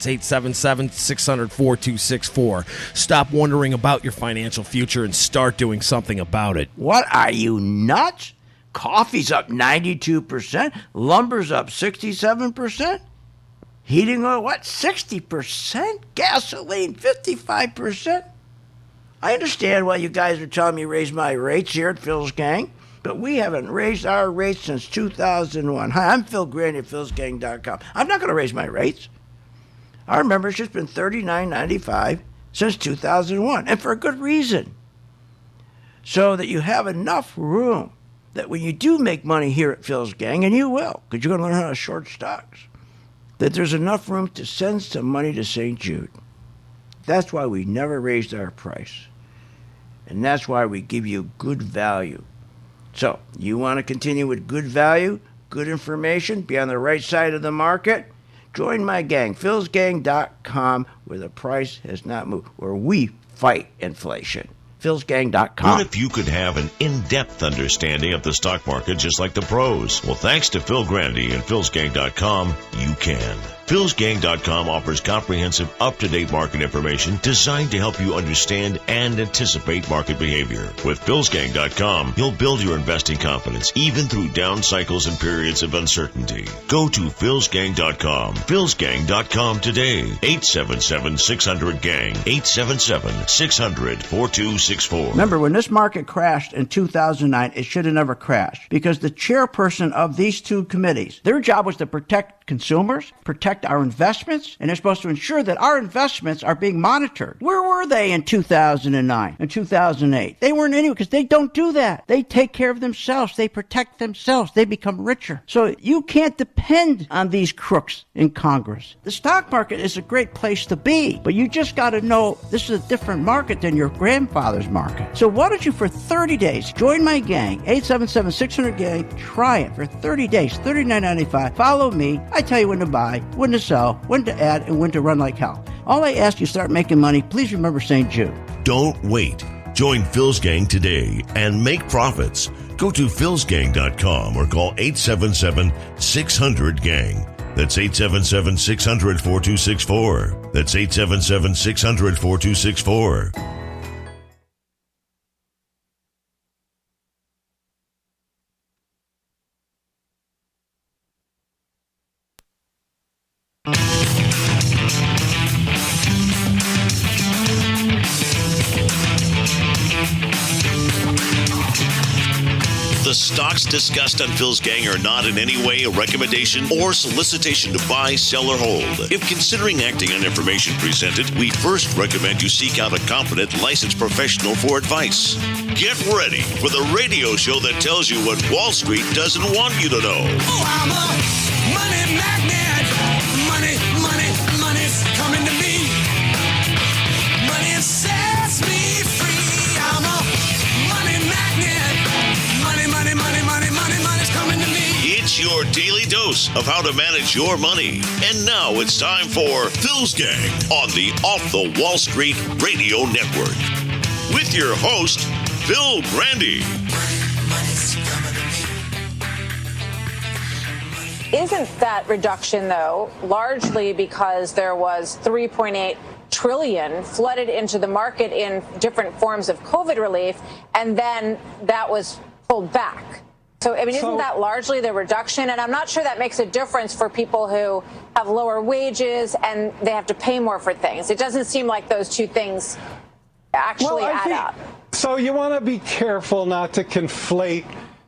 It's 877-600-4264. Stop wondering about your financial future and start doing something about it. What, are you nuts? Coffee's up 92%. Lumber's up 67%. Heating oil, what, 60%? Gasoline, 55%. I understand why you guys are telling me to raise my rates here at Phil's Gang, but we haven't raised our rates since 2001. Hi, I'm Phil Grandy at philsgang.com. I'm not going to raise my rates. Our membership's been $39.95 since 2001, and for a good reason. So that you have enough room that when you do make money here at Phil's Gang, and you will, because you're going to learn how to short stocks, that there's enough room to send some money to St. Jude. That's why we never raised our price. And that's why we give you good value. So, you want to continue with good value, good information, be on the right side of the market? Join my gang, philsgang.com, where the price has not moved, where we fight inflation. philsgang.com. What if you could have an in-depth understanding of the stock market just like the pros? Well, thanks to Phil Grandy and philsgang.com, you can. philsgang.com offers comprehensive, up-to-date market information designed to help you understand and anticipate market behavior. With philsgang.com, you'll build your investing confidence even through down cycles and periods of uncertainty. Go to philsgang.com. philsgang.com today. 877-600-GANG. 877-600-4264. Remember, when this market crashed in 2009, it should have never crashed, because the chairperson of these two committees, their job was to protect consumers, protect our investments, and they're supposed to ensure that our investments are being monitored. Where were they in 2009 and 2008? They weren't anywhere, because they don't do that. They take care of themselves. They protect themselves. They become richer. So you can't depend on these crooks in Congress. The stock market is a great place to be, but you just got to know this is a different market than your grandfather's market. So why don't you, for 30 days, join my gang, 877-600-GANG. Try it for 30 days, $39.95. Follow me. I tell you when to buy, when to sell, when to add, and when to run like hell. All I ask you, start making money. Please remember St. Jude. Don't wait. Join Phil's Gang today and make profits. Go to philsgang.com or call 877-600-GANG. That's 877-600-4264. That's 877-600-4264. The stocks discussed on Phil's Gang are not in any way a recommendation or solicitation to buy, sell, or hold. If considering acting on information presented, we first recommend you seek out a competent, licensed professional for advice. Get ready for the radio show that tells you what Wall Street doesn't want you to know. Oh, I'm a money magnet. Money, money, money's coming to me. Money sets me free. I'm a money magnet. Money, money, money, money, money, money's coming to me. It's your daily dose of how to manage your money. And now it's time for Phil's Gang on the Off the Wall Street Radio Network. With your host, Phil Grandy. Isn't that reduction, though, largely because there was 3.8 trillion flooded into the market in different forms of COVID relief, and then that was pulled back? So, I mean, isn't that largely the reduction? And I'm not sure that makes a difference for people who have lower wages and they have to pay more for things. It doesn't seem like those two things actually add up. So you want to be careful not to conflate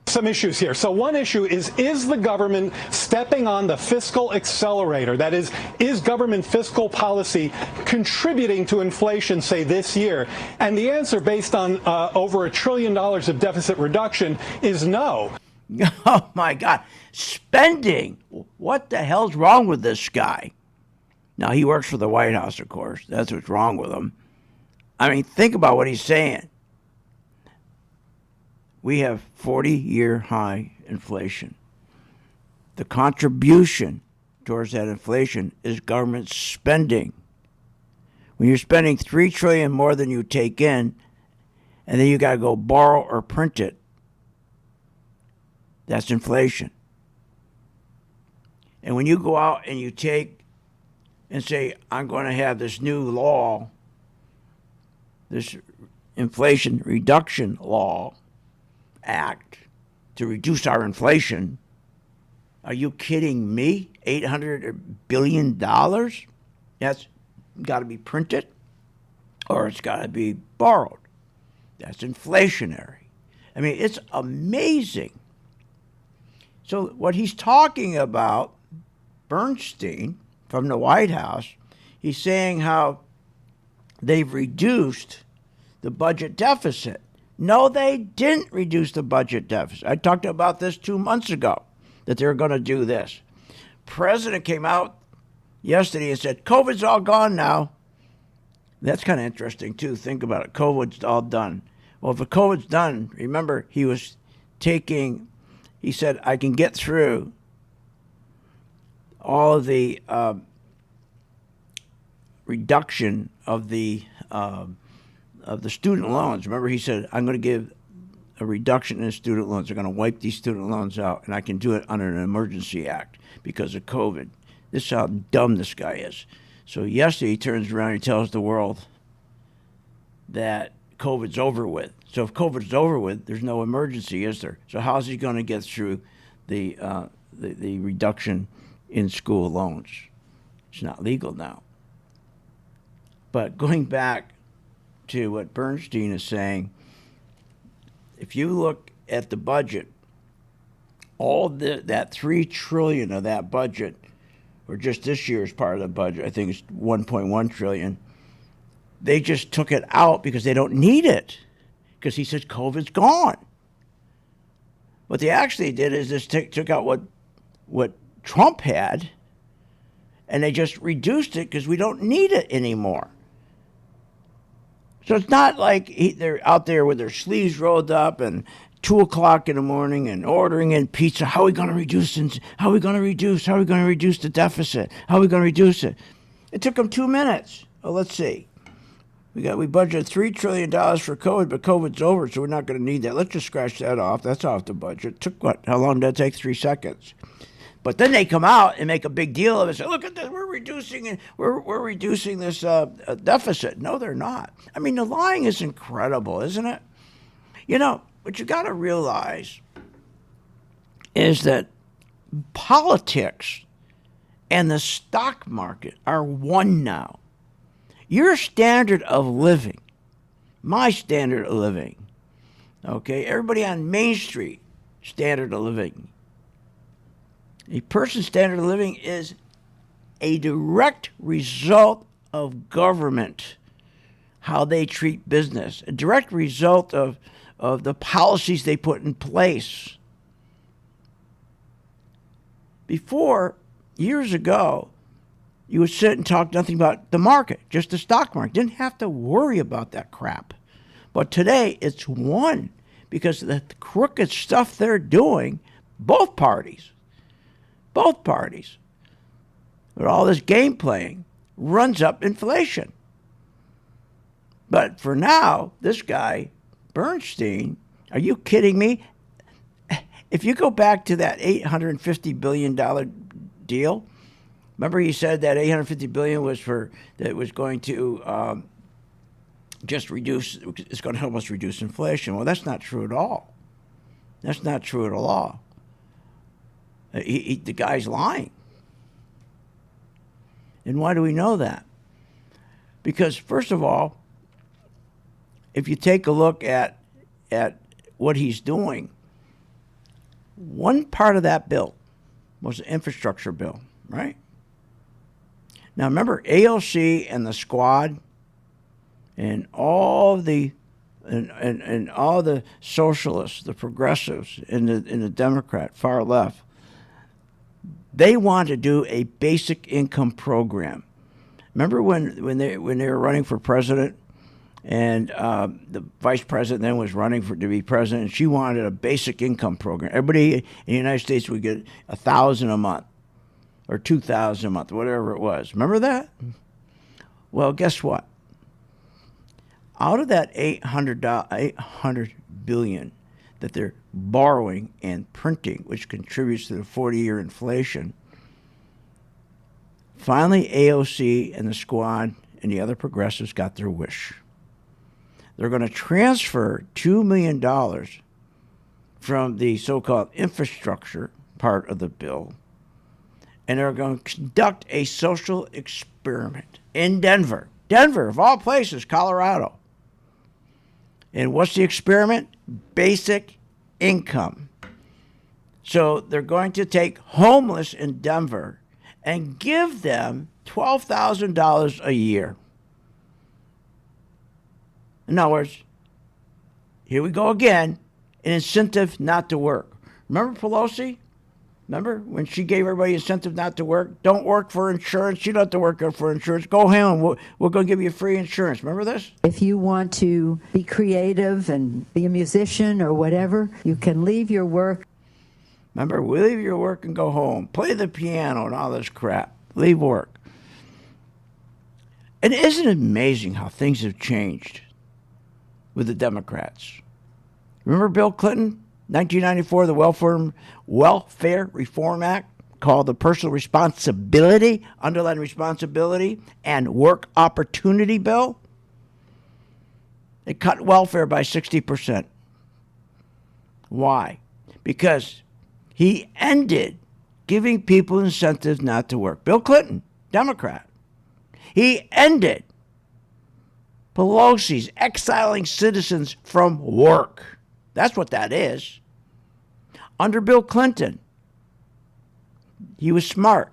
some issues here. So one issue is the government stepping on the fiscal accelerator? That is government fiscal policy contributing to inflation, say, this year? And the answer, based on over $1 trillion of deficit reduction, is no. Oh, my God. Spending. What the hell's wrong with this guy? Now, he works for the White House, of course. That's what's wrong with him. I mean, think about what he's saying. We have 40-year high inflation. The contribution towards that inflation is government spending. When you're spending $3 trillion more than you take in, and then you got to go borrow or print it, that's inflation. And when you go out and you take and say, I'm going to have this new law, this Inflation Reduction Law Act to reduce our inflation. Are you kidding me? $800 billion? That's got to be printed or it's got to be borrowed. That's inflationary. I mean, it's amazing. So what he's talking about, Bernstein from the White House, he's saying how they've reduced the budget deficit. No, they didn't reduce the budget deficit. I talked about this 2 months ago, that they were going to do this. President came out yesterday and said, COVID's all gone now. That's kind of interesting, too. Think about it. COVID's all done. Well, if the COVID's done, remember, he said, I can get through all of the reduction of the student loans. Remember, he said, I'm going to give a reduction in student loans. They're going to wipe these student loans out, and I can do it under an emergency act because of COVID. This is how dumb this guy is. So yesterday he turns around and he tells the world that COVID's over with. So if COVID's over with, there's no emergency, is there? So how's he going to get through the reduction in school loans? It's not legal now. But going back to what Bernstein is saying, if you look at the budget, all that $3 trillion of that budget, or just this year's part of the budget, I think it's $1.1 trillion. They just took it out because they don't need it, because he said COVID's gone. What they actually did is just took out what Trump had, and they just reduced it because we don't need it anymore. So it's not like they're out there with their sleeves rolled up and 2 o'clock in the morning and ordering in pizza. How are we going to reduce? How are we going to reduce? How are we going to reduce the deficit? How are we going to reduce it? It took them 2 minutes. Well, let's see. We budgeted $3 trillion for COVID, but COVID's over, so we're not going to need that. Let's just scratch that off. That's off the budget. Took what? How long did that take? 3 seconds. But then they come out and make a big deal of it. Say, look at this, we're reducing this deficit. No, they're not. I mean, the lying is incredible, isn't it? You know, what you got to realize is that politics and the stock market are one now. Your standard of living, my standard of living, okay, everybody on Main Street, standard of living. A person's standard of living is a direct result of government, how they treat business, a direct result of the policies they put in place. Before, years ago, you would sit and talk nothing about the market, just the stock market. Didn't have to worry about that crap. But today, it's one, because the crooked stuff they're doing, both parties, with all this game playing, runs up inflation. But for now, this guy, Bernstein, are you kidding me? If you go back to that $850 billion deal, remember he said that $850 billion was going to just reduce, it's going to help us reduce inflation. Well, that's not true at all. That's not true at all. The guy's lying. And why do we know that? Because, first of all, if you take a look at what he's doing, one part of that bill was the infrastructure bill, right? Now, remember, AOC and the squad and all the and all the socialists, the progressives, and the Democrat far left, they want to do a basic income program. Remember when they were running for president, and the vice president then was running to be president, and she wanted a basic income program. Everybody in the United States would get $1,000 a month or $2,000 a month, whatever it was. Remember that? Well, guess what? Out of that $800 billion that they're borrowing and printing, which contributes to the 40-year inflation, Finally, AOC and the squad and the other progressives got their wish. They're going to transfer $2 million from the so-called infrastructure part of the bill, and they're going to conduct a social experiment in Denver. Denver, of all places, Colorado. And what's the experiment? Basic income. So they're going to take homeless in Denver and give them $12,000 a year. In other words, here we go again, an incentive not to work. Remember Pelosi? Remember when she gave everybody incentive not to work? Don't work for insurance. You don't have to work for insurance. Go home. We're going to give you free insurance. Remember this? If you want to be creative and be a musician or whatever, you can leave your work. Remember, we leave your work and go home. Play the piano and all this crap. Leave work. And isn't it amazing how things have changed with the Democrats? Remember Bill Clinton? 1994, the Welfare Reform Act, called the Personal Responsibility, Underlying Responsibility, and Work Opportunity Bill. It cut welfare by 60%. Why? Because he ended giving people incentives not to work. Bill Clinton, Democrat. He ended Pelosi's exiling citizens from work. That's what that is. Under Bill Clinton, he was smart.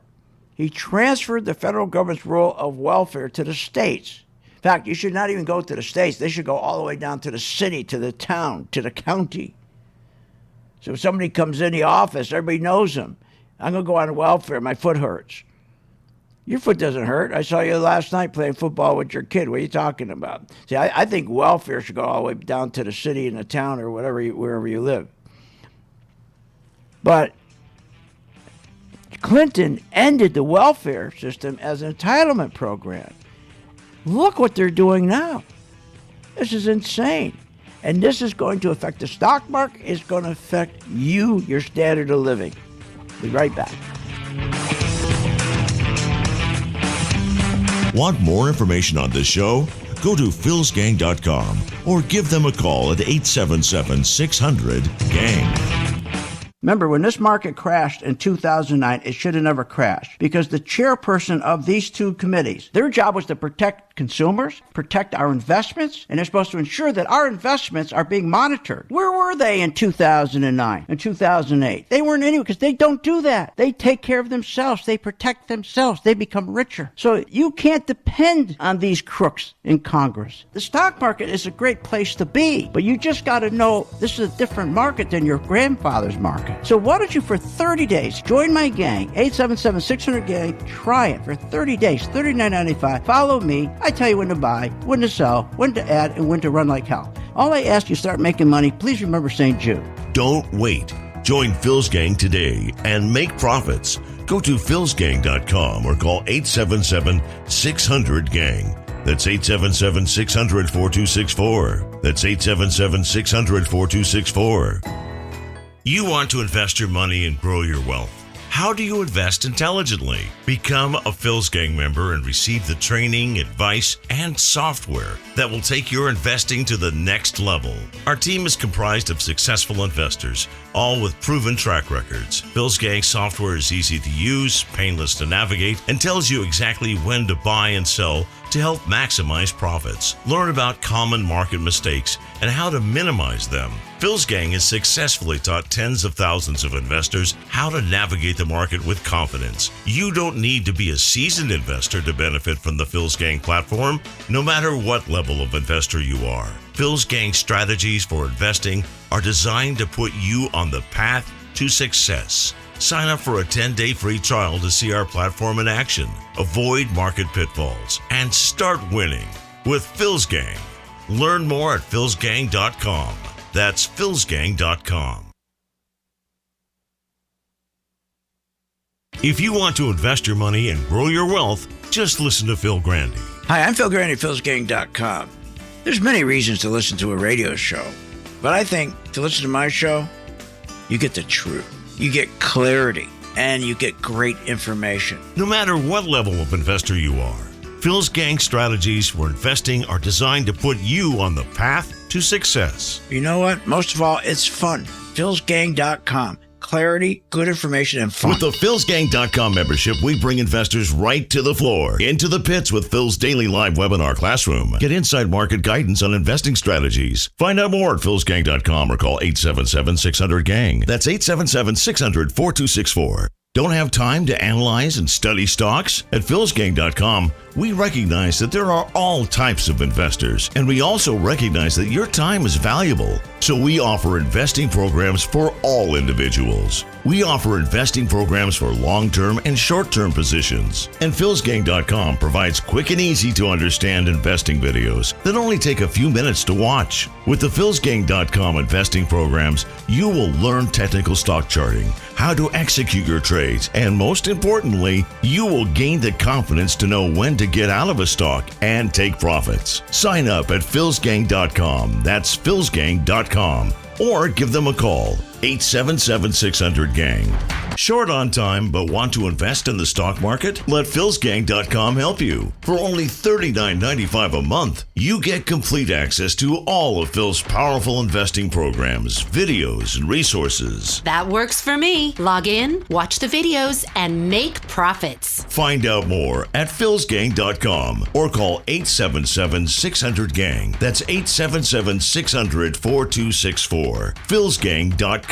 He transferred the federal government's role of welfare to the states. In fact, you should not even go to the states. They should go all the way down to the city, to the town, to the county. So if somebody comes in the office, everybody knows them. I'm going to go on welfare. My foot hurts. Your foot doesn't hurt. I saw you last night playing football with your kid. What are you talking about? See, I think welfare should go all the way down to the city and the town or wherever you live. But Clinton ended the welfare system as an entitlement program. Look what they're doing now. This is insane. And this is going to affect the stock market. It's going to affect you, your standard of living. Be right back. Want more information on this show? Go to philsgang.com or give them a call at 877-600-GANG. Remember, when this market crashed in 2009, it should have never crashed because the chairperson of these two committees, their job was to protect consumers, protect our investments, and they're supposed to ensure that our investments are being monitored. Where were they in 2009 and 2008? They weren't anywhere because they don't do that. They take care of themselves. They protect themselves. They become richer. So you can't depend on these crooks in Congress. The stock market is a great place to be, but you just got to know this is a different market than your grandfather's market. So why don't you, for 30 days, join my gang, 877-600-GANG. Try it for 30 days, $39.95. Follow me. I tell you when to buy, when to sell, when to add, and when to run like hell. All I ask you, start making money. Please remember St. Jude. Don't wait. Join Phil's Gang today and make profits. Go to philsgang.com or call 877-600-GANG. That's 877-600-4264. That's 877-600-4264. You want to invest your money and grow your wealth. How do you invest intelligently? Become a Phil's Gang member and receive the training, advice, and software that will take your investing to the next level. Our team is comprised of successful investors, all with proven track records. Phil's Gang software is easy to use, painless to navigate, and tells you exactly when to buy and sell to help maximize profits. Learn about common market mistakes and how to minimize them. Phil's Gang has successfully taught tens of thousands of investors how to navigate the market with confidence. You don't need to be a seasoned investor to benefit from the Phil's Gang platform, no matter what level of investor you are. Phil's Gang strategies for investing are designed to put you on the path to success. Sign up for a 10-day free trial to see our platform in action, avoid market pitfalls, and start winning with Phil's Gang. Learn more at philsgang.com. That's philsgang.com. If you want to invest your money and grow your wealth, just listen to Phil Grandy. Hi, I'm Phil Grandy, philsgang.com. There's many reasons to listen to a radio show, but I think to listen to my show, you get the truth. You get clarity. and you get great information. No matter what level of investor you are, Phil's Gang strategies for investing are designed to put you on the path to success. You know what? Most of all, it's fun. philsgang.com. Clarity, good information, and fun. With the philsgang.com membership, we bring investors right to the floor, into the pits with Phil's daily live webinar classroom. Get inside market guidance on investing strategies. Find out more at philsgang.com or call 877-600-GANG. That's 877-600-4264. Don't have time to analyze and study stocks? At philsgang.com, we recognize that there are all types of investors, and we also recognize that your time is valuable. So we offer investing programs for all individuals. We offer investing programs for long-term and short-term positions. And philsgang.com provides quick and easy to understand investing videos that only take a few minutes to watch. With the philsgang.com investing programs, you will learn technical stock charting, how to execute your trades, and most importantly, you will gain the confidence to know when to get out of a stock and take profits. Sign up at philsgang.com. That's philsgang.com. Or give them a call, 877-600-GANG. Short on time but want to invest in the stock market? Let philsgang.com help you. For only $39.95 a month, you get complete access to all of Phil's powerful investing programs, videos, and resources. That works for me. Log in, watch the videos, and make profits. Find out more at philsgang.com or call 877-600-GANG. That's 877-600-4264. philsgang.com.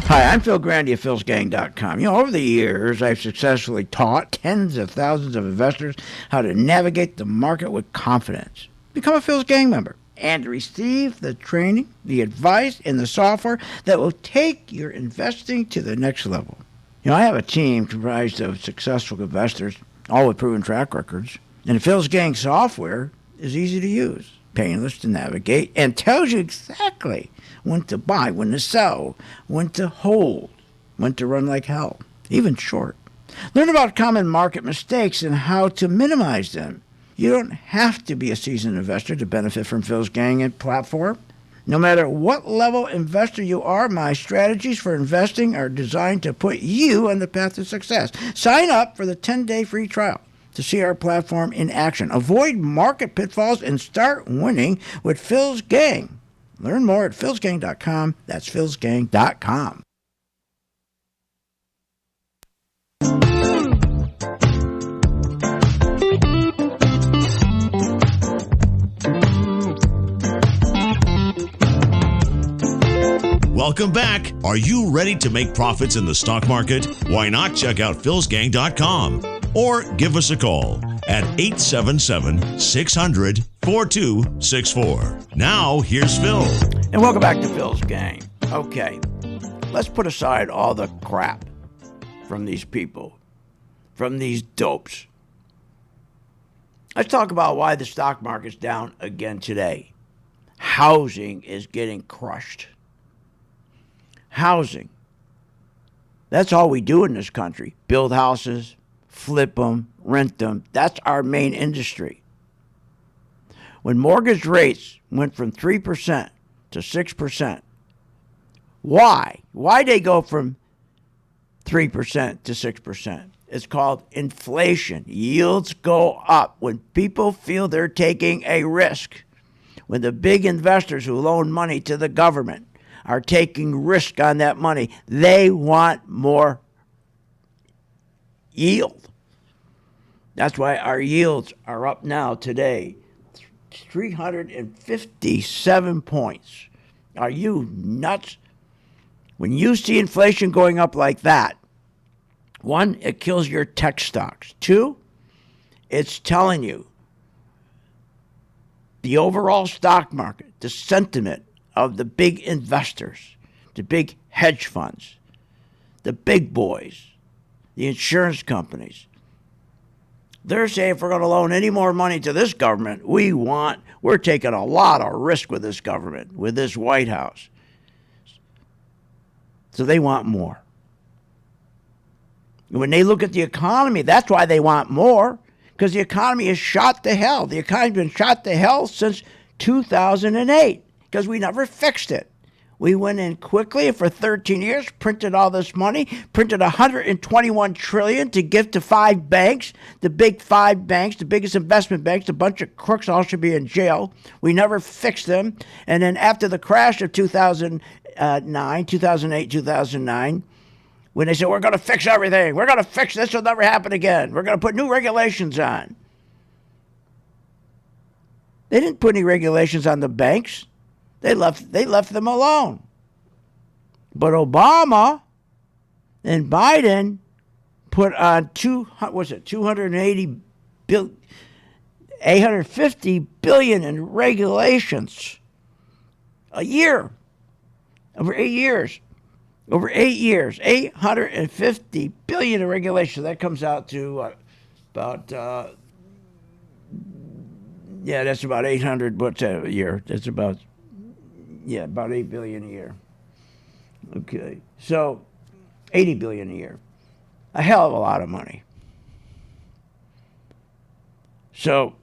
Hi, I'm Phil Grandy of philsgang.com. Over the years, I've successfully taught tens of thousands of investors how to navigate the market with confidence. Become a Phil's Gang member and receive the training, the advice, and the software that will take your investing to the next level. I have a team comprised of successful investors, all with proven track records. And the Phil's Gang software is easy to use, painless to navigate, and tells you exactly when to buy, when to sell, when to hold, when to run like hell, even short. Learn about common market mistakes and how to minimize them. You don't have to be a seasoned investor to benefit from Phil's Gang and platform. No matter what level investor you are, my strategies for investing are designed to put you on the path to success. Sign up for the 10-day free trial to see our platform in action. Avoid market pitfalls and start winning with Phil's Gang. Learn more at philsgang.com. That's philsgang.com. Welcome back. Are you ready to make profits in the stock market? Why not check out philsgang.com or give us a call at 877-600-4264. Now, here's Phil. And welcome back to Phil's Gang. Okay, let's put aside all the crap from these people, from these dopes. Let's talk about why the stock market's down again today. Housing is getting crushed. Housing. That's all we do in this country. Build houses, flip them, rent them. That's our main industry. When mortgage rates went from 3% to 6%, why? Why'd they go from 3% to 6%? It's called inflation. Yields go up when people feel they're taking a risk. When the big investors who loan money to the government are taking risk on that money, they want more yield. That's why our yields are up now today, 357 points. Are you nuts? When you see inflation going up like that, one, it kills your tech stocks. Two, it's telling you the overall stock market, the sentiment of the big investors, the big hedge funds, the big boys, the insurance companies. They're saying if we're going to loan any more money to this government, we're taking a lot of risk with this government, with this White House. So they want more. When they look at the economy, that's why they want more, because the economy is shot to hell. The economy's been shot to hell since 2008. Because we never fixed it. We went in quickly and for 13 years, printed all this money, printed $121 trillion to give to 5 banks, the big 5 banks, the biggest investment banks. A bunch of crooks all should be in jail. We never fixed them. And then after the crash of 2008, 2009, when they said, we're going to fix everything, we're going to fix this, will never happen again, we're going to put new regulations on. They didn't put any regulations on the banks. They left them alone. But Obama and Biden put on $850 billion in regulations a year over 8 years. Over 8 years, $850 billion in regulations. That comes out to that's about 800 what's that a year? That's about $8 billion a year. Okay, so $80 billion a year, a hell of a lot of money. So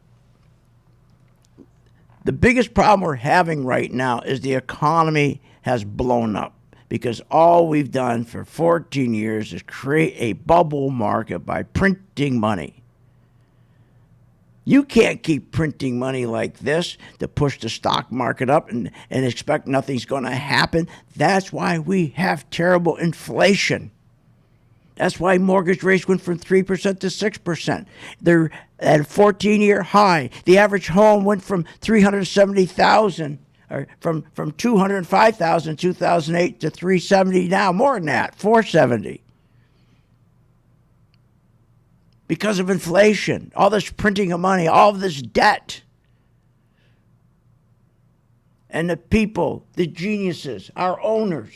the biggest problem we're having right now is the economy has blown up because all we've done for 14 years is create a bubble market by printing money. You can't keep printing money like this to push the stock market up and expect nothing's going to happen. That's why we have terrible inflation. That's why mortgage rates went from 3% to 6%. They're at a 14-year high. The average home went from $370,000, or from $205,000 in 2008 to $370 now, more than that, $470. Because of inflation, all this printing of money, all of this debt. And the people, the geniuses, our owners.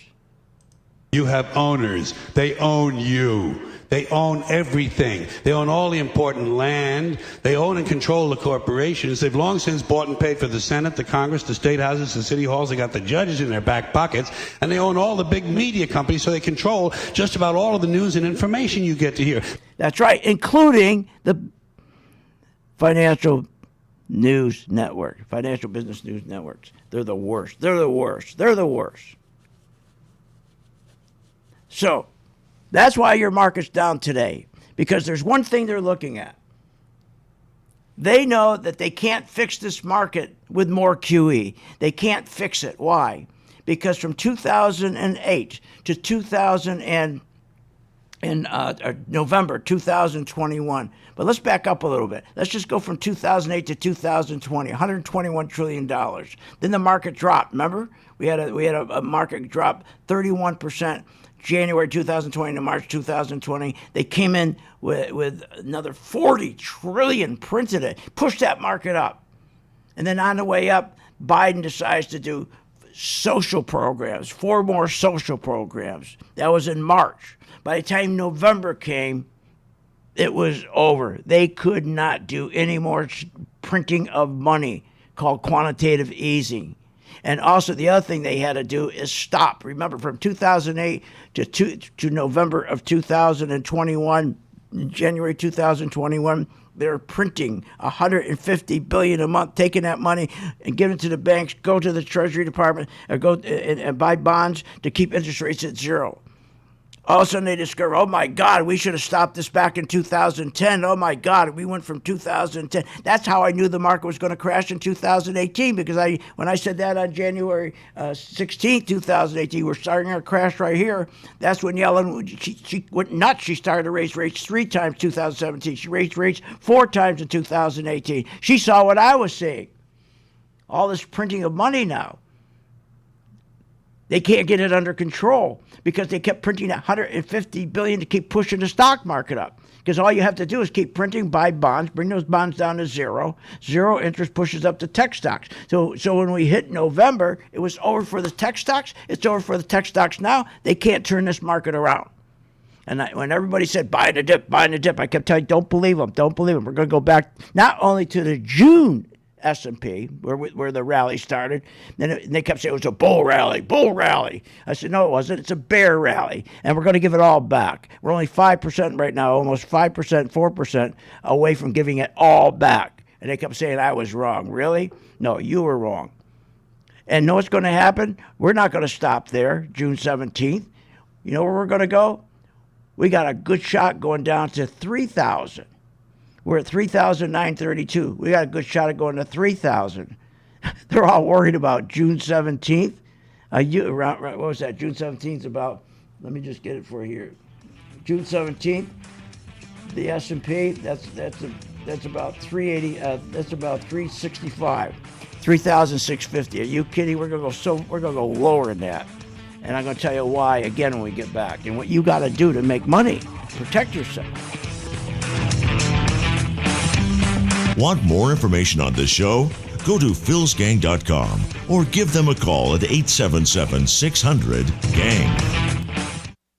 You have owners. They own you. They own everything. They own all the important land. They own and control the corporations. They've long since bought and paid for the Senate, the Congress, the state houses, the city halls. They got the judges in their back pockets. And they own all the big media companies, so they control just about all of the news and information you get to hear. That's right, including the financial news network, financial business news networks. They're the worst. They're the worst. They're the worst. So that's why your market's down today, because there's one thing they're looking at. They know that they can't fix this market with more QE. They can't fix it. Why? Because from 2008 to November 2021. But let's back up a little bit. Let's just go from 2008 to 2020, $121 trillion. Then the market dropped. Remember? We had a market drop 31%. January 2020 to March 2020, they came in with another 40 trillion, printed it, pushed that market up. And then on the way up, Biden decides to do social programs, 4 more social programs. That was in March. By the time November came, it was over. They could not do any more printing of money, called quantitative easing. And also the other thing they had to do is stop. Remember, from 2008 to November of 2021, January 2021, they're printing $150 billion a month, taking that money and giving it to the banks, go to the Treasury Department, or go and buy bonds to keep interest rates at zero. All of a sudden they discover, oh my God, we should have stopped this back in 2010. Oh my God, we went from 2010. That's how I knew the market was going to crash in 2018, because when I said that on January 16, 2018, we're starting our crash right here. That's when Yellen, she went nuts. She started to raise rates 3 times in 2017. She raised rates 4 times in 2018. She saw what I was seeing. All this printing of money now. They can't get it under control because they kept printing $150 billion to keep pushing the stock market up. Because all you have to do is keep printing, buy bonds, bring those bonds down to zero. Zero interest pushes up the tech stocks. So when we hit November, it was over for the tech stocks. It's over for the tech stocks now. They can't turn this market around. And when everybody said, buying a dip, I kept telling you, don't believe them. We're going to go back not only to the June S&P, where the rally started. And they kept saying it was a bull rally. I said, no, it wasn't. It's a bear rally, and we're going to give it all back. We're only 5% right now, almost 5%, 4% away from giving it all back. And they kept saying I was wrong. Really? No, you were wrong. And know what's going to happen? We're not going to stop there June 17th. You know where we're going to go? We got a good shot going down to 3,000. We're at 3,932. We got a good shot at going to 3,000. They're all worried about June 17th. What was that? June 17th about, let me just get it for you here. June 17th, the S&P, that's about 380, that's about 365. 3,650. Are you kidding? We're gonna go lower than that. And I'm gonna tell you why again when we get back and what you gotta do to make money. Protect yourself. Want more information on this show? Go to philsgang.com or give them a call at 877-600-GANG.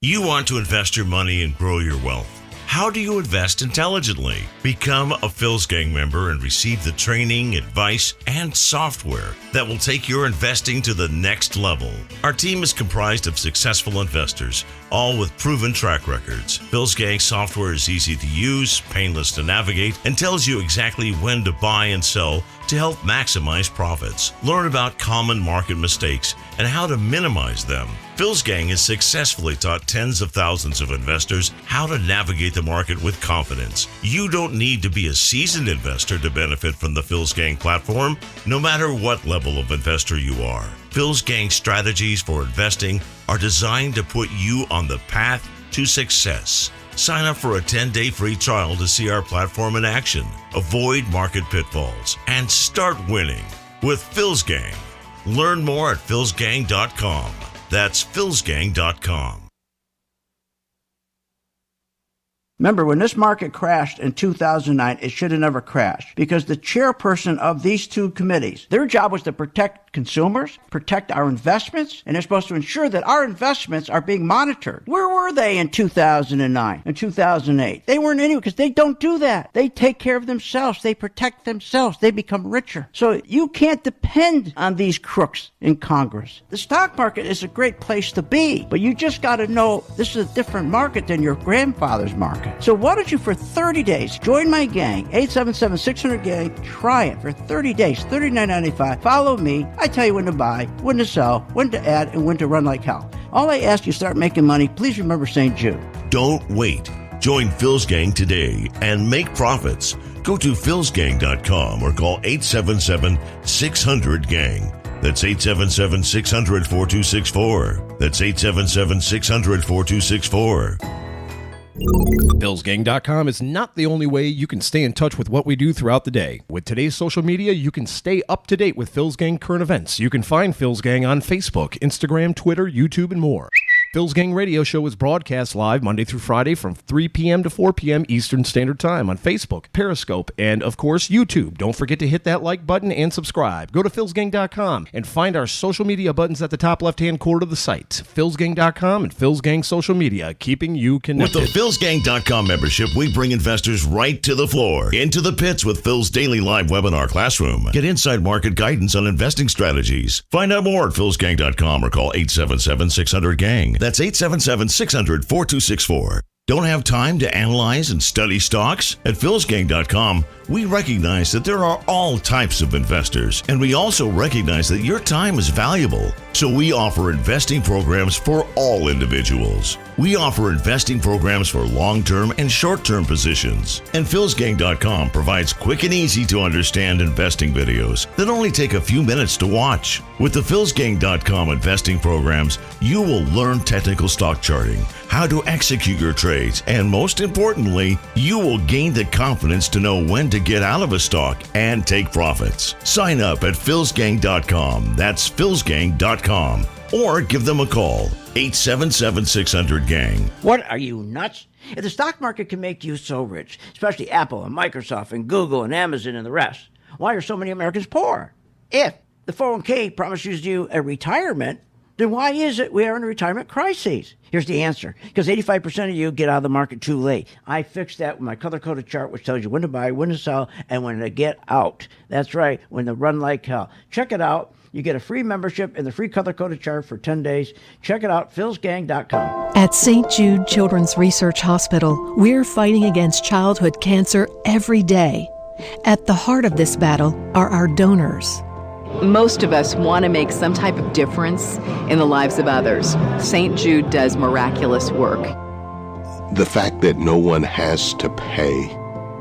You want to invest your money and grow your wealth. How do you invest intelligently? Become a Phil's Gang member and receive the training, advice, and software that will take your investing to the next level. Our team is comprised of successful investors, all with proven track records. Phil's Gang software is easy to use, painless to navigate, and tells you exactly when to buy and sell to help maximize profits. Learn about common market mistakes and how to minimize them. Phil's Gang has successfully taught tens of thousands of investors how to navigate the market with confidence. You don't need to be a seasoned investor to benefit from the Phil's Gang platform, no matter what level of investor you are. Phil's Gang strategies for investing are designed to put you on the path to success. Sign up for a 10-day free trial to see our platform in action, avoid market pitfalls, and start winning with Phil's Gang. Learn more at philsgang.com. That's philsgang.com. Remember, when this market crashed in 2009, it should have never crashed because the chairperson of these two committees, their job was to protect consumers, protect our investments, and they're supposed to ensure that our investments are being monitored. Where were they in 2009 and 2008? They weren't anywhere because they don't do that. They take care of themselves. They protect themselves. They become richer. So you can't depend on these crooks in Congress. The stock market is a great place to be, but you just got to know this is a different market than your grandfather's market. So why don't you, for 30 days, join my gang, 877-600-GANG, try it for 30 days, $39.95. Follow me. I tell you when to buy, when to sell, when to add, and when to run like hell. All I ask you start making money, please remember St. Jude. Don't wait. Join Phil's Gang today and make profits. Go to philsgang.com or call 877-600-GANG. That's 877-600-4264. That's 877-600-4264. philsgang.com is not the only way you can stay in touch with what we do throughout the day. With today's social media, you can stay up to date with Phil's Gang current events. You can find Phil's Gang on Facebook, Instagram, Twitter, YouTube, and more. Phil's Gang radio show is broadcast live Monday through Friday from 3 p.m. to 4 p.m. Eastern Standard Time on Facebook, Periscope, and, of course, YouTube. Don't forget to hit that like button and subscribe. Go to philsgang.com and find our social media buttons at the top left-hand corner of the site. philsgang.com and Phil's Gang social media, keeping you connected. With the philsgang.com membership, we bring investors right to the floor, into the pits with Phil's daily live webinar classroom. Get inside market guidance on investing strategies. Find out more at philsgang.com or call 877-600-GANG. That's 877-600-4264. Don't have time to analyze and study stocks? At philsgang.com, we recognize that there are all types of investors, and we also recognize that your time is valuable. So we offer investing programs for all individuals. We offer investing programs for long-term and short-term positions. And philsgang.com provides quick and easy to understand investing videos that only take a few minutes to watch. With the philsgang.com investing programs, you will learn technical stock charting, how to execute your trades, and most importantly, you will gain the confidence to know when to get out of a stock and take profits. Sign up at philsgang.com. That's philsgang.com. Or give them a call, 877-600-GANG. What, are you nuts? If the stock market can make you so rich, especially Apple and Microsoft and Google and Amazon and the rest, why are so many Americans poor? If the 401k promises you a retirement, then why is it we are in a retirement crisis? Here's the answer. Because 85% of you get out of the market too late. I fixed that with my color-coded chart, which tells you when to buy, when to sell, and when to get out. That's right, when to run like hell. Check it out. You get a free membership and the free color-coded chart for 10 days. Check it out, philsgang.com. At St. Jude Children's Research Hospital, we're fighting against childhood cancer every day. At the heart of this battle are our donors. Most of us want to make some type of difference in the lives of others. St. Jude does miraculous work. The fact that no one has to pay,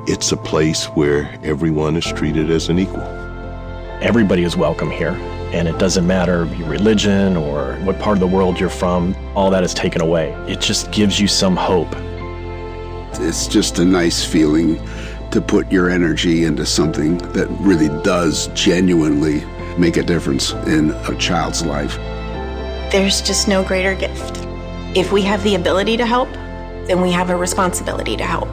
it's a place where everyone is treated as an equal. Everybody is welcome here, and it doesn't matter your religion or what part of the world you're from. All that is taken away. It just gives you some hope. It's just a nice feeling to put your energy into something that really does genuinely make a difference in a child's life. There's just no greater gift. If we have the ability to help, then we have a responsibility to help.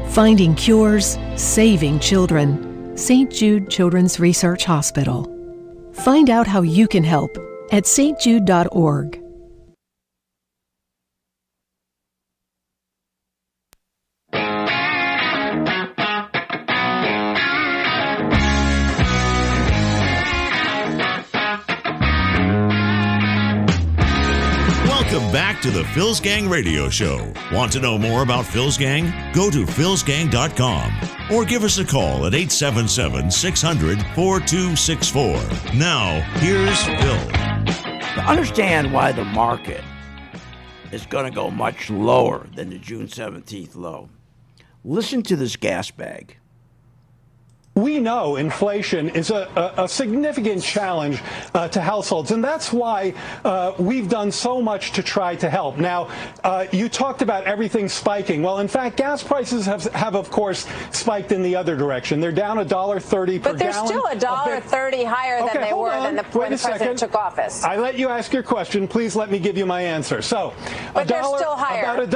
Finding cures, saving children. St. Jude Children's Research Hospital. Find out how you can help at stjude.org. Welcome back to the Phil's Gang Radio Show. Want to know more about Phil's Gang? Go to philsgang.com or give us a call at 877-600-4264. Now, here's Phil. To understand why the market is going to go much lower than the June 17th low, listen to this gas bag. We know inflation is a significant challenge to households, and that's why we've done so much to try to help. Now, you talked about everything spiking. Well, in fact, gas prices have of course, spiked in the other direction. They're down $1.30 per gallon. But they're still $1.30 higher than they were when the president took office. I let you ask your question. Please let me give you my answer. So, but they're still higher. About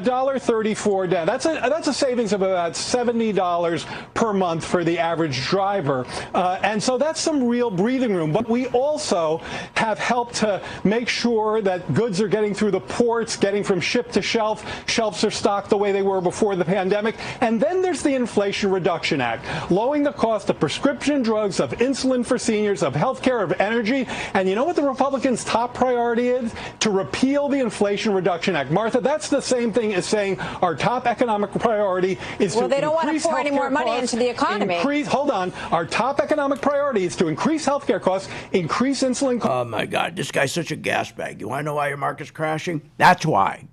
$1.34 down. That's a savings of about $70 per month for the average driver, and so that's some real breathing room. But we also have helped to make sure that goods are getting through the ports, getting from ship to shelf. Shelves are stocked the way they were before the pandemic. And then there's the Inflation Reduction Act, lowering the cost of prescription drugs, of insulin for seniors, of health care, of energy. And you know what the Republicans' top priority is? To repeal the Inflation Reduction Act. Martha, that's the same thing as saying our top economic priority is to increase health care costs. Well, they don't want to pour any more money into the economy. Hold on. Our top economic priority is to increase healthcare costs, increase insulin costs. Oh, my God. This guy's such a gas bag. You want to know why your market's crashing? That's why.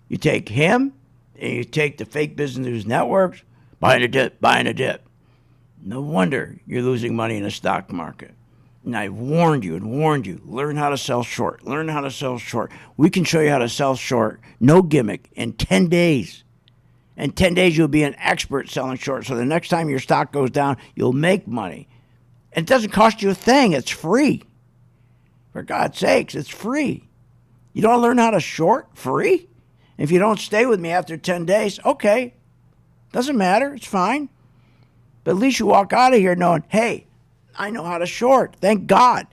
You take him and you take the fake business news networks, buying a dip. No wonder you're losing money in the stock market. And I warned you. Learn how to sell short. We can show you how to sell short. No gimmick. In 10 days. In 10 days, you'll be an expert selling short. So the next time your stock goes down, you'll make money. And it doesn't cost you a thing. It's free. For God's sakes, it's free. You don't learn how to short? Free? If you don't stay with me after 10 days, okay. Doesn't matter. It's fine. But at least you walk out of here knowing, hey, I know how to short. Thank God.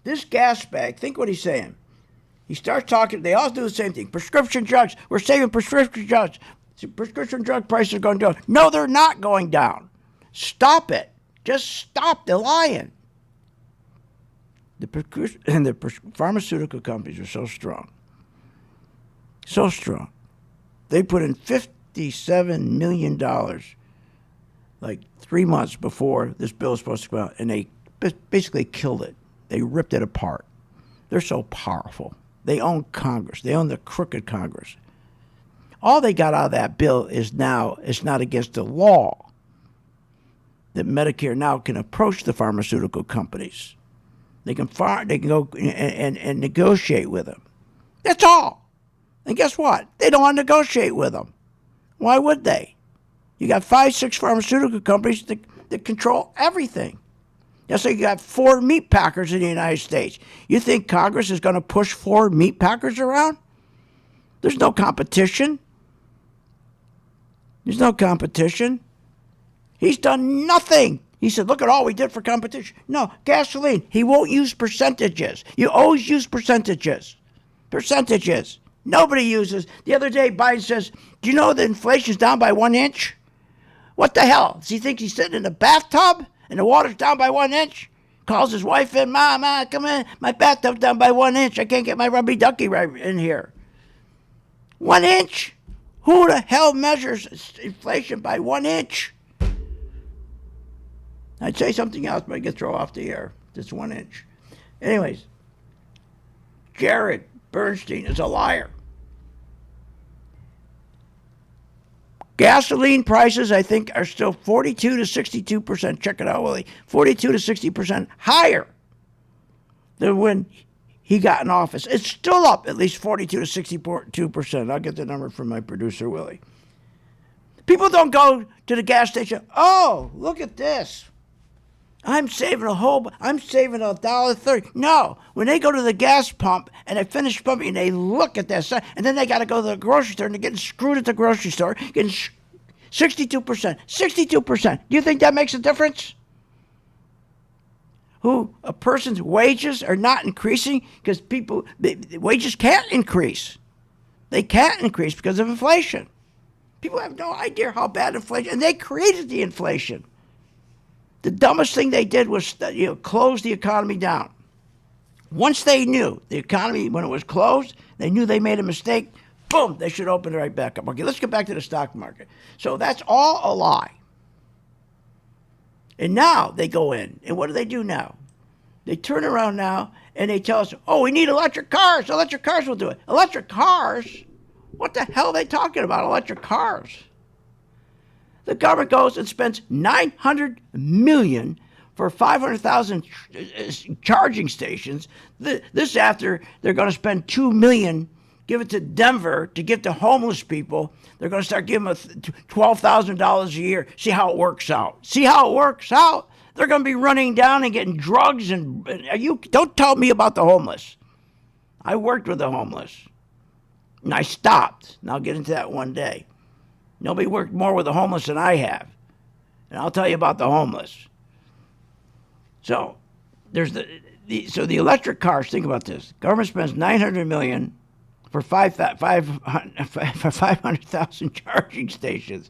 This gas bag, think what he's saying. He starts talking. They all do the same thing. Prescription drugs. We're saving prescription drugs. Prescription drug prices are going down. No, they're not going down. Stop it. Just stop the lying. The pharmaceutical companies are so strong. So strong. They put in $57 million like 3 months before this bill was supposed to come out, and they basically killed it. They ripped it apart. They're so powerful. They own Congress. They own the crooked Congress. All they got out of that bill is now it's not against the law that Medicare now can approach the pharmaceutical companies. They can go and negotiate with them. That's all. And guess what? They don't want to negotiate with them. Why would they? You got 5-6 pharmaceutical companies that control everything. That's like you got 4 meat packers in the United States. You think Congress is going to push 4 meat packers around? There's no competition. He's done nothing. He said, look at all we did for competition. No, gasoline. He won't use percentages. You always use percentages. Nobody uses. The other day, Biden says, do you know that inflation's down by 1 inch? What the hell? Does he think he's sitting in a bathtub and the water's down by 1 inch? Calls his wife in, Mama, come in. My bathtub's down by 1 inch. I can't get my rubby ducky right in here. 1 inch? Who the hell measures inflation by 1 inch? I'd say something else, but I get thrown off the air. Just 1 inch. Anyways, Jared Bernstein is a liar. Gasoline prices, I think, are still 42 to 62%. Check it out, Willie. 42 to 60% higher than when he got in office. It's still up at least 42 to 62%. I'll get the number from my producer, Willie. People don't go to the gas station. Oh, look at this. I'm saving $1.30. No, when they go to the gas pump and they finish pumping, they look at that sign, and then they got to go to the grocery store and they're getting screwed at the grocery store, getting 62%. 62%. Do you think that makes a difference? A person's wages are not increasing because wages can't increase. They can't increase because of inflation. People have no idea how bad inflation, and they created the inflation. The dumbest thing they did was close the economy down. Once they knew the economy, when it was closed, they knew they made a mistake, boom, they should open it right back up. Okay, let's get back to the stock market. So that's all a lie. And now they go in, and what do now? They turn around now, and they tell us, oh, we need electric cars. Electric cars will do it. Electric cars? What the hell are they talking about, electric cars? The government goes and spends $900 million for 500,000 charging stations. This after they're going to spend $2 million, give it to Denver to give to homeless people. They're going to start giving them $12,000 a year. See how it works out. They're going to be running down and getting drugs. Don't tell me about the homeless. I worked with the homeless, and I stopped. And I'll get into that one day. Nobody worked more with the homeless than I have. And I'll tell you about the homeless. So there's the electric cars. Think about this. Government spends $900 million for 500,000 charging stations.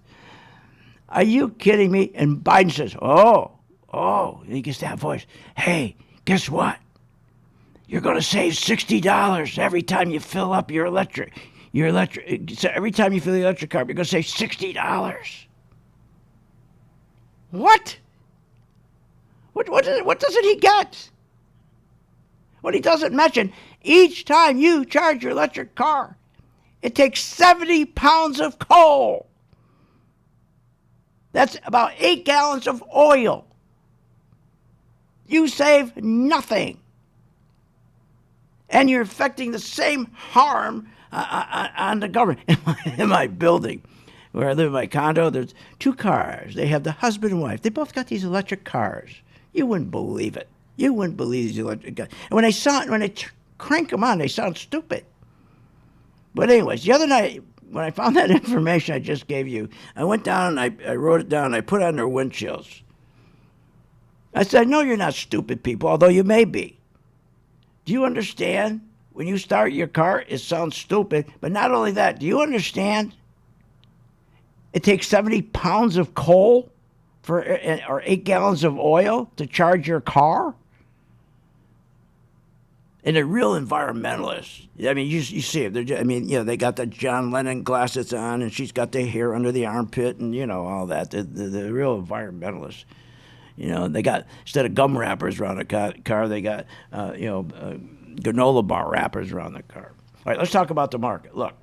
Are you kidding me? And Biden says, oh, he gets that voice. Hey, guess what? You're going to save $60 every time you fill up your electric. So every time you fill the electric car, you're going to save $60. What? What doesn't he get? What he doesn't mention, each time you charge your electric car, it takes 70 pounds of coal. That's about 8 gallons of oil. You save nothing. And you're affecting the same harm on the government. In my building, where I live in my condo, there's 2 cars. They have the husband and wife. They both got these electric cars. You wouldn't believe it. You wouldn't believe these electric cars. And when they crank them on, they sound stupid. But anyways, the other night, when I found that information I just gave you, I went down and I wrote it down, and I put it on their windshields. I said, no, you're not stupid people, although you may be. Do you understand? When you start your car, it sounds stupid. But not only that, do you understand? It takes 70 pounds of coal or 8 gallons of oil to charge your car? And they're real environmentalists. I mean, you see it. They got the John Lennon glasses on, and she's got the hair under the armpit, and, all that. The real environmentalists. They got, instead of gum wrappers around the car, they got, granola bar wrappers around the car. All right, let's talk about the market. Look,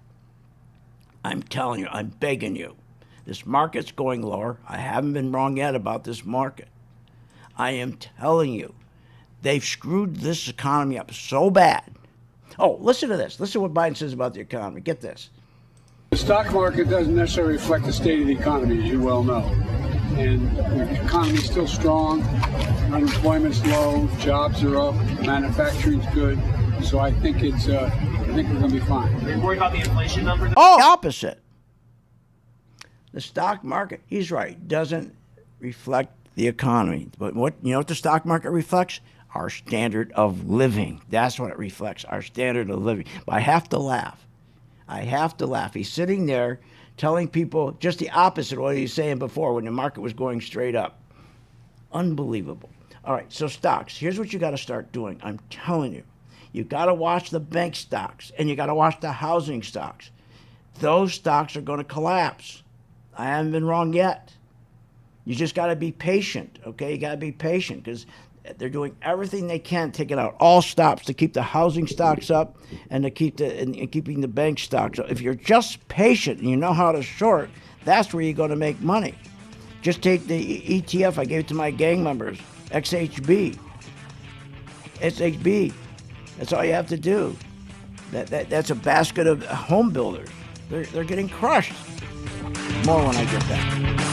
I'm telling you, I'm begging you. This market's going lower. I haven't been wrong yet about this market. I am telling you, they've screwed this economy up so bad. Oh, listen to this. Listen to what Biden says about the economy. Get this. The stock market doesn't necessarily reflect the state of the economy, as you well know. And the economy's still strong, unemployment's low, jobs are up, manufacturing's good. So I think we're going to be fine. Are you worried about the inflation number? Oh, opposite. The stock market, he's right, doesn't reflect the economy. But what the stock market reflects? Our standard of living. That's what it reflects, our standard of living. But I have to laugh. He's sitting there telling people just the opposite of what he was saying before when the market was going straight up. Unbelievable. All right, so stocks. Here's what you got to start doing. I'm telling you. You got to watch the bank stocks, and you got to watch the housing stocks. Those stocks are going to collapse. I haven't been wrong yet. You just got to be patient, okay? You got to be patient because they're doing everything they can, taking out all stops to keep the housing stocks up and to keep keeping the bank stocks up. If you're just patient and you know how to short, that's where you're going to make money. Just take the ETF I gave to my gang members, XHB. SHB. That's all you have to do. That's a basket of home builders. They're getting crushed. More when I get back.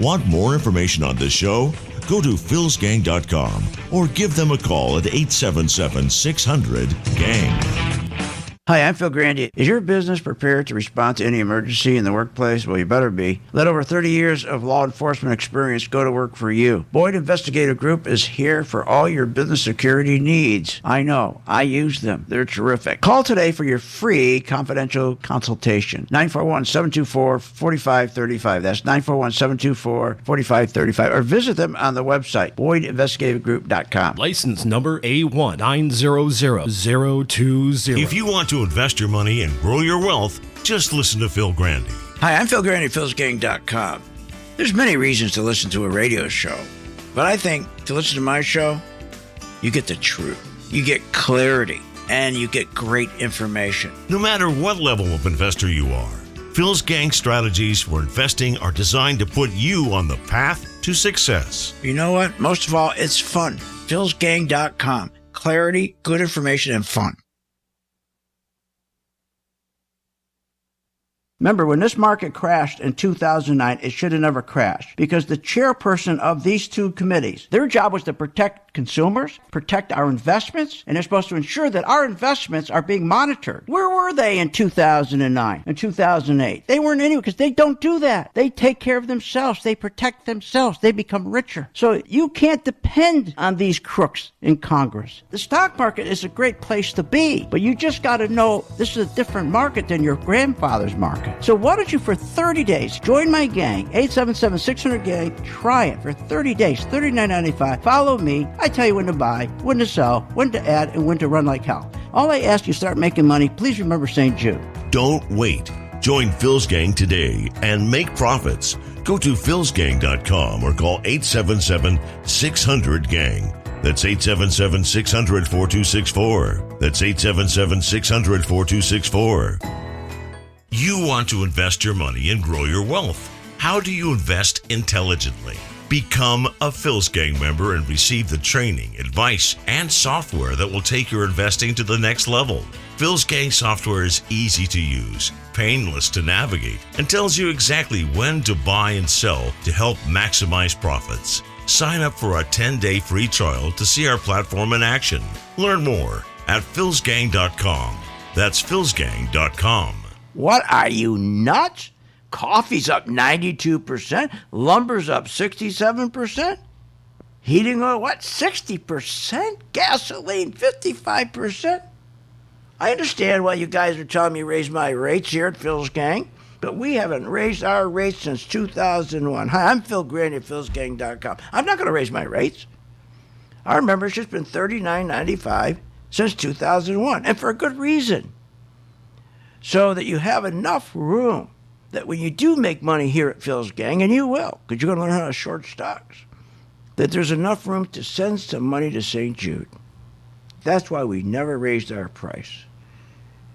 Want more information on this show? Go to philsgang.com or give them a call at 877-600-GANG. Hi, I'm Phil Grandy. Is your business prepared to respond to any emergency in the workplace? Well, you better be. Let over 30 years of law enforcement experience go to work for you. Boyd Investigative Group is here for all your business security needs. I know. I use them. They're terrific. Call today for your free confidential consultation. 941-724-4535. That's 941-724-4535. Or visit them on the website, BoydInvestigativeGroup.com. License number A1900020. If you want to invest your money and grow your wealth, just listen to Phil Grandy. Hi, I'm Phil Grandy, philsgang.com. There's many reasons to listen to a radio show, but I think to listen to my show, you get the truth, you get clarity, and you get great information. No matter what level of investor you are, Phil's Gang strategies for investing are designed to put you on the path to success. You know what? Most of all, it's fun. philsgang.com. Clarity, good information, and fun. Remember, when this market crashed in 2009, it should have never crashed because the chairperson of these two committees, their job was to protect consumers, protect our investments, and they're supposed to ensure that our investments are being monitored. Where were they in 2009 and 2008? They weren't anywhere because they don't do that. They take care of themselves. They protect themselves. They become richer. So you can't depend on these crooks in Congress. The stock market is a great place to be, but you just got to know this is a different market than your grandfather's market. So why don't you, for 30 days, join my gang, 877-600-GANG. Try it for 30 days, $39.95. Follow me. I tell you when to buy, when to sell, when to add, and when to run like hell. All I ask you start making money, please remember St. Jude. Don't wait. Join Phil's Gang today and make profits. Go to philsgang.com or call 877-600-GANG. That's 877-600-4264. That's 877-600-4264. You want to invest your money and grow your wealth. How do you invest intelligently? Become a Phil's Gang member and receive the training, advice, and software that will take your investing to the next level. Phil's Gang software is easy to use, painless to navigate, and tells you exactly when to buy and sell to help maximize profits. Sign up for a 10-day free trial to see our platform in action. Learn more at philsgang.com. That's philsgang.com. What, are you nuts? Coffee's up 92%. Lumber's up 67%. Heating oil, what, 60%? Gasoline, 55%. I understand why you guys are telling me to raise my rates here at Phil's Gang, but we haven't raised our rates since 2001. Hi, I'm Phil Grandy at philsgang.com. I'm not going to raise my rates. Our membership's been $39.95 since 2001, and for a good reason. So that you have enough room that when you do make money here at Phil's Gang, and you will, because you're going to learn how to short stocks, that there's enough room to send some money to St. Jude. That's why we never raised our price.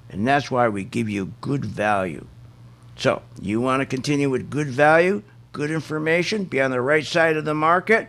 And that's why we give you good value. So, you want to continue with good value, good information, be on the right side of the market?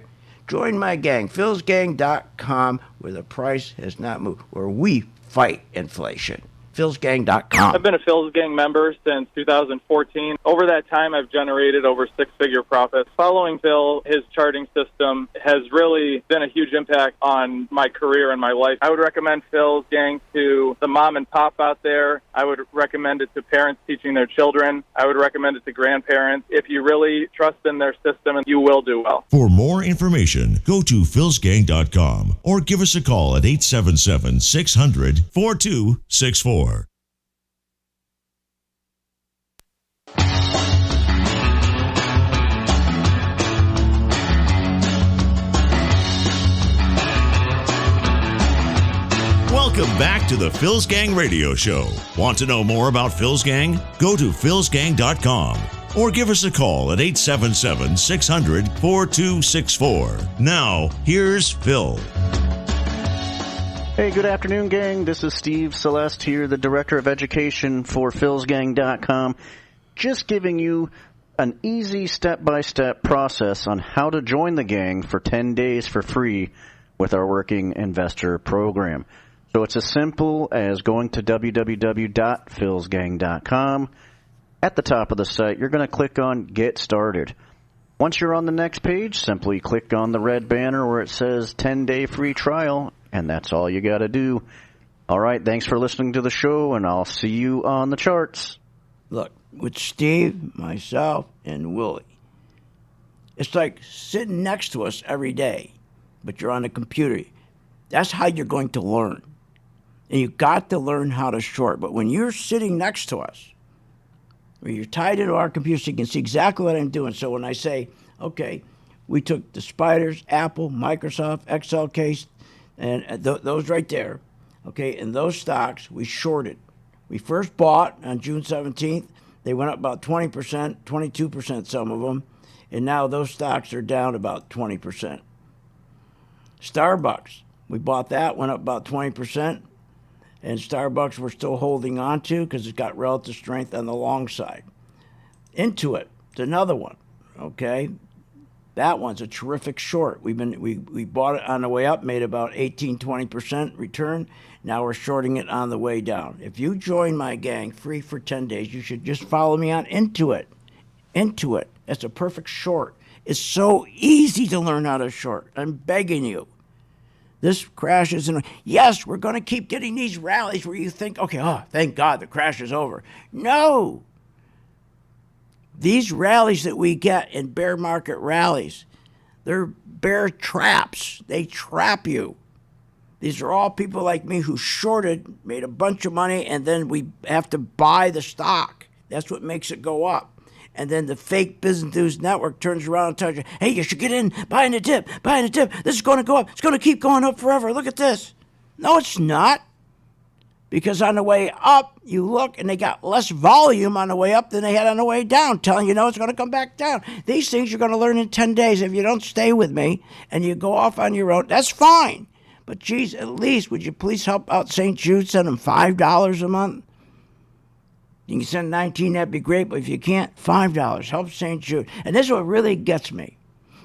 Join my gang, philsgang.com, where the price has not moved, where we fight inflation. philsgang.com. I've been a Phil's Gang member since 2014. Over that time, I've generated over six-figure profits. Following Phil, his charting system has really been a huge impact on my career and my life. I would recommend Phil's Gang to the mom and pop out there. I would recommend it to parents teaching their children. I would recommend it to grandparents. If you really trust in their system, you will do well. For more information, go to philsgang.com or give us a call at 877-600-4264. Welcome back to the Phil's Gang Radio Show. Want to know more about Phil's Gang? Go to philsgang.com or give us a call at 877-600-4264. Now, here's Phil. Hey, good afternoon, gang. This is Steve Celeste here, the Director of Education for philsgang.com. Just giving you an easy step-by-step process on how to join the gang for 10 days for free with our Working Investor program. So it's as simple as going to www.philsgang.com. At the top of the site, you're going to click on Get Started. Once you're on the next page, simply click on the red banner where it says 10-day free trial, and that's all you got to do. All right, thanks for listening to the show, and I'll see you on the charts. Look, with Steve, myself, and Willie, it's like sitting next to us every day, but you're on a computer. That's how you're going to learn. And you've got to learn how to short. But when you're sitting next to us, where you're tied into our computer, so you can see exactly what I'm doing. So when I say, okay, we took the Spiders, Apple, Microsoft, Excel case, and those right there, okay, and those stocks we shorted. We first bought on June 17th. They went up about 20%, 22%, some of them, and now those stocks are down about 20%. Starbucks, we bought that, went up about 20%, and Starbucks we're still holding on to because it's got relative strength on the long side. Intuit, it's another one, okay? That one's a terrific short. We bought it on the way up, made about 18-20% return. Now we're shorting it on the way down. If you join my gang free for 10 days, you should just follow me on Intuit. Intuit, that's a perfect short. It's so easy to learn how to short. I'm begging you. This crash isn't. Yes, we're going to keep getting these rallies where you think, okay, oh, thank God the crash is over. No. These rallies that we get in bear market rallies, they're bear traps. They trap you. These are all people like me who shorted, made a bunch of money, and then we have to buy the stock. That's what makes it go up. And then the fake Business News Network turns around and tells you, hey, you should get in, buying a dip. This is going to go up. It's going to keep going up forever. Look at this. No, it's not. Because on the way up, you look, and they got less volume on the way up than they had on the way down, telling you, no, it's going to come back down. These things you're going to learn in 10 days. If you don't stay with me and you go off on your own, that's fine. But, geez, at least, would you please help out St. Jude, send them $5 a month? You can send 19, that'd be great, but if you can't, $5. Help St. Jude. And this is what really gets me.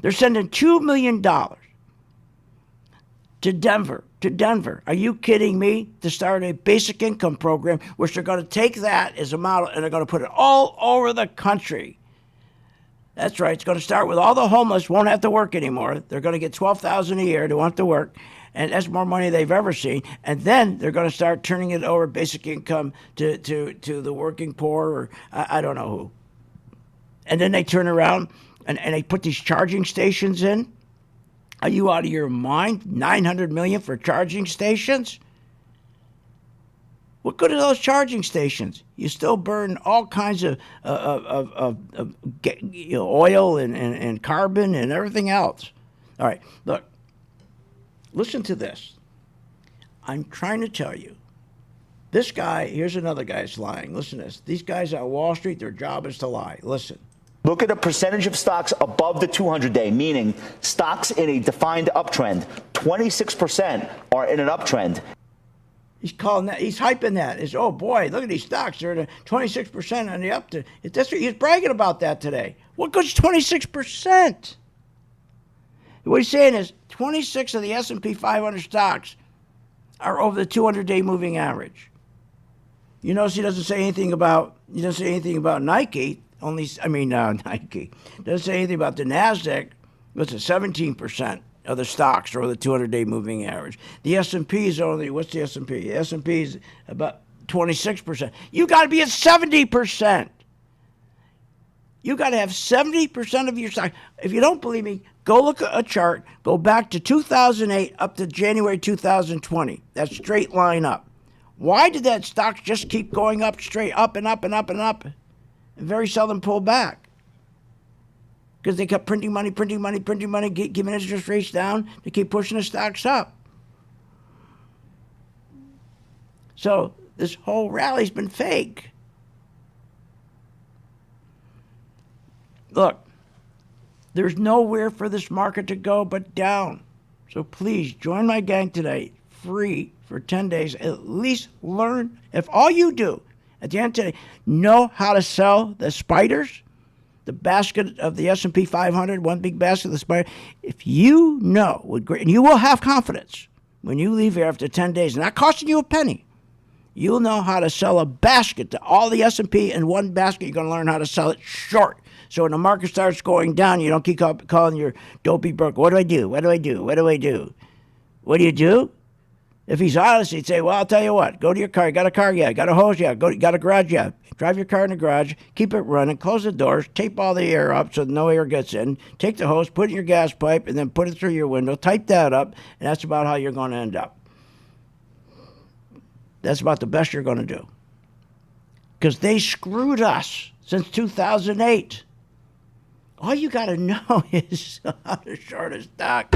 They're sending $2 million to Denver. Are you kidding me? To start a basic income program, which they're going to take that as a model, and they're going to put it all over the country. That's right. It's going to start with all the homeless won't have to work anymore. They're going to get $12,000 a year to want to work. And that's more money they've ever seen. And then they're going to start turning it over, basic income, to the working poor, or I don't know who. And then they turn around and they put these charging stations in. Are you out of your mind? $900 million for charging stations? What good are those charging stations? You still burn all kinds of oil and carbon and everything else. All right, look. Listen to this. I'm trying to tell you. This guy, here's another guy's lying. Listen to this. These guys on Wall Street, their job is to lie. Listen. Look at the percentage of stocks above the 200-day, meaning stocks in a defined uptrend. 26% are in an uptrend. He's calling that. He's hyping that. It's, oh boy, look at these stocks. They're at 26% on the up. He's bragging about that today. What good's 26%? What he's saying is 26 of the S&P 500 stocks are over the 200-day moving average. You notice he doesn't say anything about Nike. Nike doesn't say anything about the Nasdaq. What's it? 17% of the stocks are over the 200-day moving average. The S&P is only, what's the S&P? The S&P is about 26%. You got to be at 70%. You got to have 70% of your stock. If you don't believe me, go look at a chart. Go back to 2008 up to January 2020. That straight line up. Why did that stock just keep going up, straight up and up and up and up, and very seldom pull back? Because they kept printing money, giving interest rates down to keep pushing the stocks up. So this whole rally's been fake. Look, there's nowhere for this market to go but down. So please join my gang today, free for 10 days. At least learn, if all you do at the end of today, know how to sell the spiders, the basket of the S&P 500, one big basket of the spider. If you know, and you will have confidence when you leave here after 10 days, not costing you a penny, you'll know how to sell a basket to all the S&P in one basket. You're going to learn how to sell it short. So when the market starts going down, you don't keep calling your dopey broker, what do I do? What do I do? What do I do? What do you do? If he's honest, he'd say, well, I'll tell you what. Go to your car. You got a car? Yeah. Got a hose? Yeah. Got a garage? Yeah. Drive your car in the garage. Keep it running. Close the doors. Tape all the air up so no air gets in. Take the hose, put it in your gas pipe, and then put it through your window. Type that up, and that's about how you're going to end up. That's about the best you're going to do. Because they screwed us since 2008. All you got to know is how to short a stock.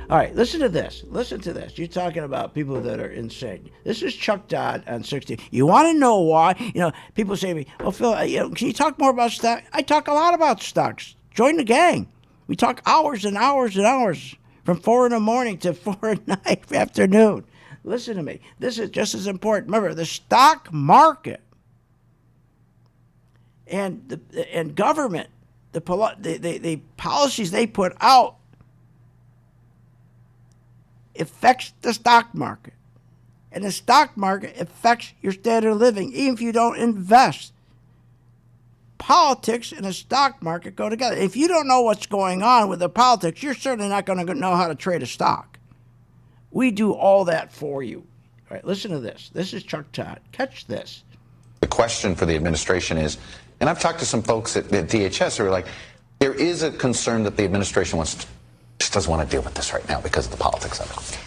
All right, listen to this. Listen to this. You're talking about people that are insane. This is Chuck Dodd on 60. You want to know why? You know, people say to me, oh, Phil, can you talk more about stocks? I talk a lot about stocks. Join the gang. We talk hours and hours and hours from 4 in the morning to 4 at night afternoon. Listen to me. This is just as important. Remember, the stock market and government, the policies they put out affects the stock market. And the stock market affects your standard of living, even if you don't invest. Politics and the stock market go together. If you don't know what's going on with the politics, you're certainly not going to know how to trade a stock. We do all that for you. All right, listen to this. This is Chuck Todd. Catch this. The question for the administration is, and I've talked to some folks at DHS who are like, there is a concern that the administration just doesn't want to deal with this right now because of the politics of it.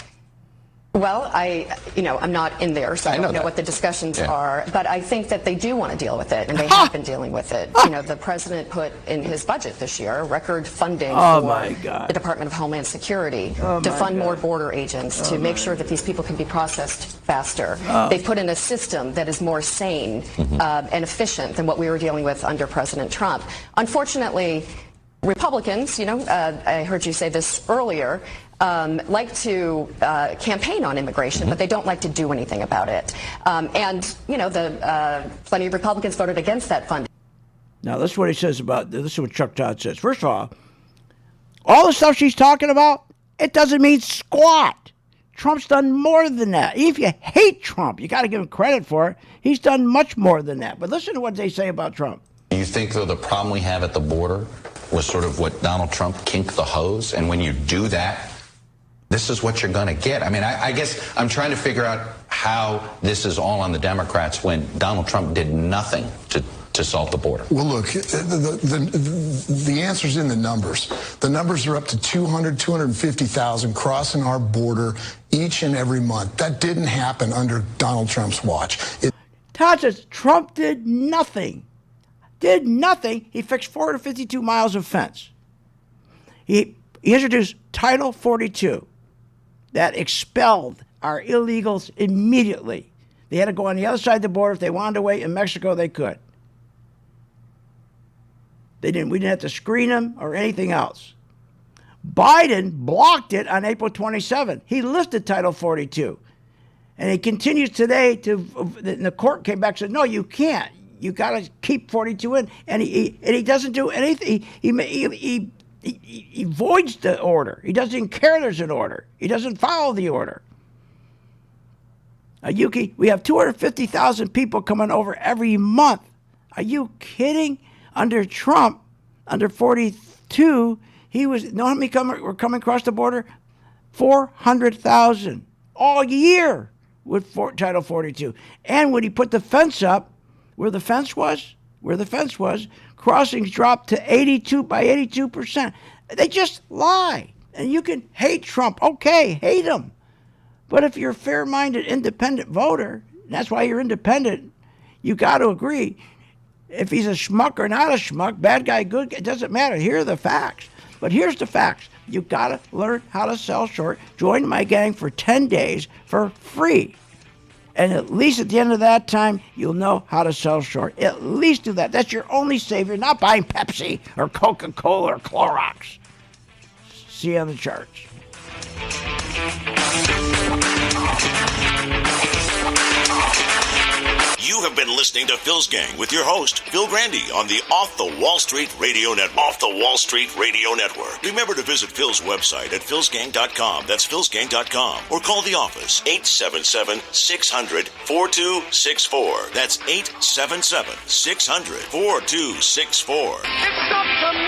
Well, I'm not in there, so I don't know what the discussions are, but I think that they do want to deal with it, and they have been dealing with it. The president put in his budget this year record funding for the Department of Homeland Security to fund more border agents, to make sure that these people can be processed faster. They put in a system that is more sane and efficient than what we were dealing with under President Trump. Unfortunately, Republicans, I heard you say this earlier, like to campaign on immigration, but they don't like to do anything about it. Plenty of Republicans voted against that funding. Now, this is what he says this is what Chuck Todd says. First of all the stuff she's talking about, it doesn't mean squat. Trump's done more than that. Even if you hate Trump, you got to give him credit for it. He's done much more than that. But listen to what they say about Trump. Do you think, though, the problem we have at the border was sort of what Donald Trump kinked the hose? And when you do that, this is what you're going to get. I mean, I guess I'm trying to figure out how this is all on the Democrats when Donald Trump did nothing to solve the border. Well, look, the answer's in the numbers. The numbers are up to 250,000 crossing our border each and every month. That didn't happen under Donald Trump's watch. Todd says Trump did nothing. Did nothing. He fixed 452 miles of fence. He introduced Title 42 that expelled our illegals immediately. They had to go on the other side of the border. If they wanted to wait in Mexico, they could. We didn't have to screen them or anything else. Biden blocked it on April 27. He lifted Title 42. And he continues today and the court came back and said, no, you can't. You got to keep 42 in. And he doesn't do anything. He voids the order. He doesn't even care there's an order. He doesn't follow the order. Yuki, we have 250,000 people coming over every month. Are you kidding? Under Trump, under 42, know how many were coming across the border? 400,000 all year with Title 42. And when he put the fence up, where the fence was, crossings dropped to 82%. They just lie. And you can hate Trump. Okay, hate him. But if you're a fair-minded, independent voter, and that's why you're independent, you got to agree. If he's a schmuck or not a schmuck, bad guy, good guy, it doesn't matter. Here are the facts. But here's the facts. You got to learn how to sell short. Join my gang for 10 days for free. And at least at the end of that time, you'll know how to sell short. At least do that. That's your only savior, not buying Pepsi or Coca-Cola or Clorox. See you on the charts. You have been listening to Phil's Gang with your host, Phil Grandy, on the Off the Wall Street Radio Network. Off the Wall Street Radio Network. Remember to visit Phil's website at philsgang.com. That's philsgang.com. Or call the office, 877-600-4264. That's 877-600-4264. It's up to me.